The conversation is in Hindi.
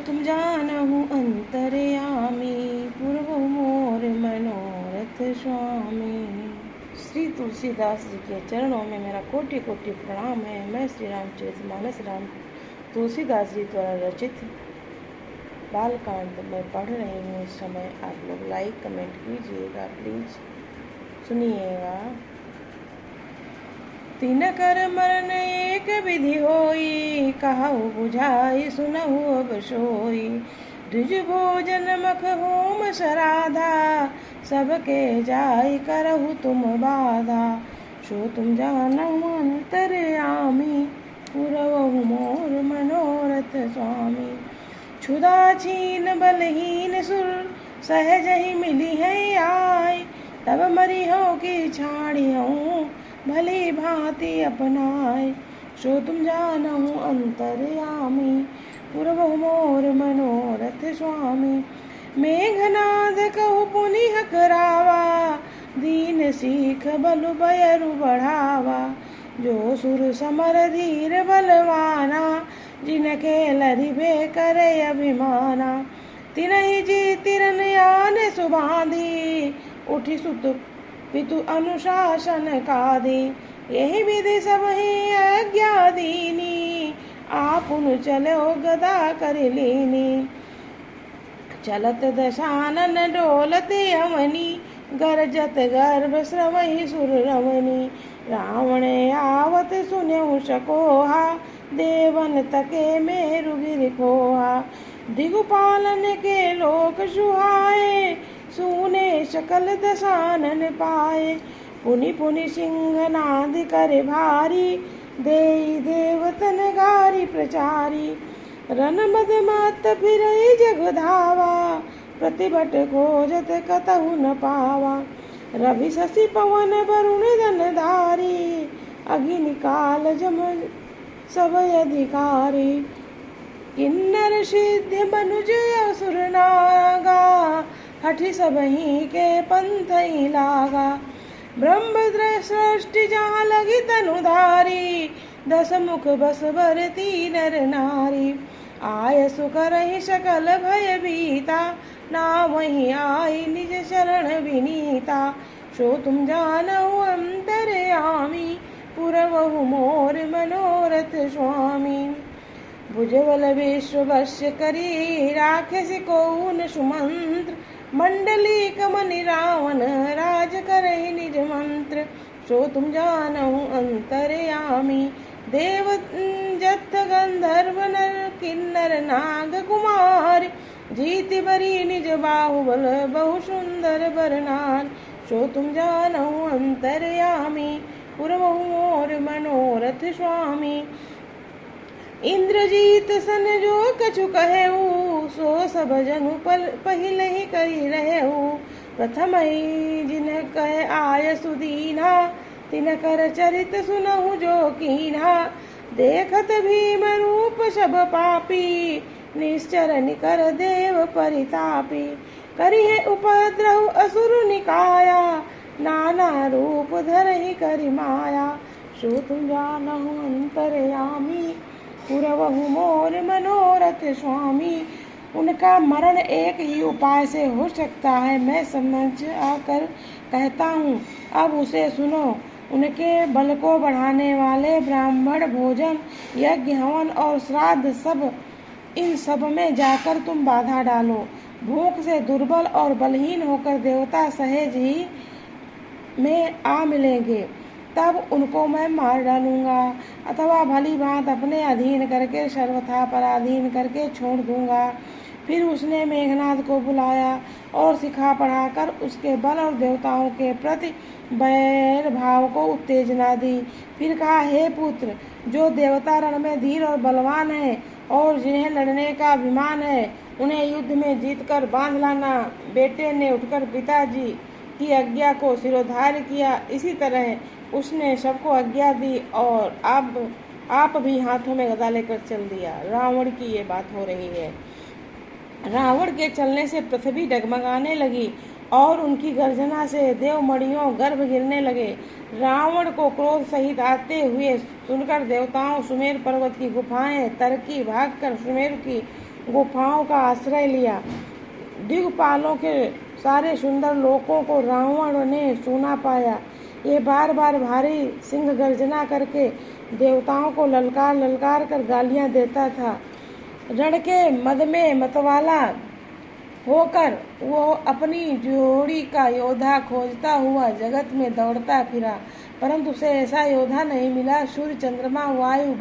तुम जानहु अंतर्यामी, पूर्व मोर मनोरथ स्वामी। श्री तुलसीदास जी के चरणों में मेरा कोटि कोटि प्रणाम है। मैं श्री रामचरितमानस राम तुलसीदास जी द्वारा रचित बालकांड में पढ़ रही हूँ। इस समय आप लोग लाइक कमेंट कीजिएगा, प्लीज सुनिएगा। तीन कर मरण एक विधि होई, कहु बुझाई सुनहु अब सोई। द्विज भोजन मख होम सराधा, सबके जाय करहु तुम बाधा। सो तुम जानहु अंतर्यामी, पुरवहु मोर मनोरथ स्वामी। क्षुधा छीन बलहीन सुर, सहज ही मिली है आय। तब मरी हो की छाड़ी हूँ, भली भांति अपनाय। सो तुम जानहु अंतर्यामी, पूर्व मोर मनोरथ स्वामी। मेघनाद कहु पुनिह करावा, दीन सीख बलु बयरु बढ़ावा। जो सुर समर धीर बलवाना, जिनके लरिबे करे अभिमाना। तिनहि जी तिरन यान सुबांधी, उठि सुत पितु अनुशासन कादी। यही विधि सब ही आज्ञा दीनी, आपुन चलो गदा कर लीनी। चलत दशानन डोलत अवनी, गरजत गर्भ स्रवहि सुर रवनी। रावण आवत सुन्यहु सकोहा, देवन तके मेरु गिर खोहा। दिगुपालन के लोक सुहाए, सुने सकल दशानन पाए। पुनि पुनि सिंहनाद कर भारी, देई देवतन गारी प्रचारी। रन मद मात फिरई जग धावा, प्रतिभट खोजत कतहु न पावा। रवि शशि पवन वरुण धन धारी, अग्नि काल जम सब अधिकारी। किन्नर सिद्ध मनुज असुर नागा, हठि सबही के पंथ ही लागा। ब्रह्म सृष्टि जहाँ लगी तनुधारी, दस मुख बस भरती नर नारी। आय सुकरहि सकल भय भीता, ना वही आई निज शरण विनीता। सो तुम जानहु अंतर्यामी, पुरवहु मोर मनोरथ स्वामी। भुजबल विश्व वश्य करी, राक्षस कोउन सुमंत्र। मंडली कमनि रावण, राज करहि निज मंत्र। सो तुम जानहु अंतर्यामी, देव जत्थ गंधर्व नर किन्नर नाग कुमार। जीति बरी निज बाहुबल, बहु सुंदर बरनार। सो तुम जानहु अंतर्यामी, पुरवहु मोर मनोरथ स्वामी। इंद्रजीत सन जो कछु कहेऊ, सो सब जनु पहिले ही करी रहेऊ। प्रथम ही जिन कह आय सुदीना, तिन कर चरित सुनहु जो कीना। देखत भीम रूप सब पापी, निश्चर निकर देव परितापी। करिहे उपद्रव असुर निकाया, नाना रूप धरहि करि माया। सो तुम जानहु अंतर्यामी, पुरवहु मोर मनोरथ स्वामी। उनका मरण एक ही उपाय से हो सकता है, मैं समझ आकर कहता हूँ, अब उसे सुनो। उनके बल को बढ़ाने वाले ब्राह्मण भोजन, यज्ञ, हवन और श्राद्ध सब, इन सब में जाकर तुम बाधा डालो। भूख से दुर्बल और बलहीन होकर देवता सहेज ही में आ मिलेंगे, तब उनको मैं मार डालूंगा, अथवा भली भांत अपने अधीन करके सर्वथा पराधीन करके छोड़ दूंगा। फिर उसने मेघनाद को बुलाया और सिखा पढ़ाकर उसके बल और देवताओं के प्रति बैर भाव को उत्तेजना दी। फिर कहा, हे पुत्र, जो देवता रण में धीर और बलवान है और जिन्हें लड़ने का अभिमान है, उन्हें युद्ध में जीतकर बांध लाना। बेटे ने उठकर पिताजी की आज्ञा को सिरोधार्य किया। इसी तरह उसने सबको आज्ञा दी और अब आप भी हाथों में गदा लेकर चल दिया। रावण की ये बात हो रही है। रावण के चलने से पृथ्वी डगमगाने लगी और उनकी गर्जना से देवमणियों गर्भ गिरने लगे। रावण को क्रोध सहित आते हुए सुनकर देवताओं सुमेर पर्वत की गुफाएं तरकी भागकर सुमेर की गुफाओं का आश्रय लिया। दिग्पालों के सारे सुंदर लोकों को रावण ने सूना पाया। ये बार बार भारी सिंह गर्जना करके देवताओं को ललकार ललकार कर गालियां देता था। रण के मद में मतवाला होकर वो अपनी जोड़ी का योद्धा खोजता हुआ जगत में दौड़ता फिरा, परंतु उसे ऐसा योद्धा नहीं मिला। सूर्य, चंद्रमा, वायु,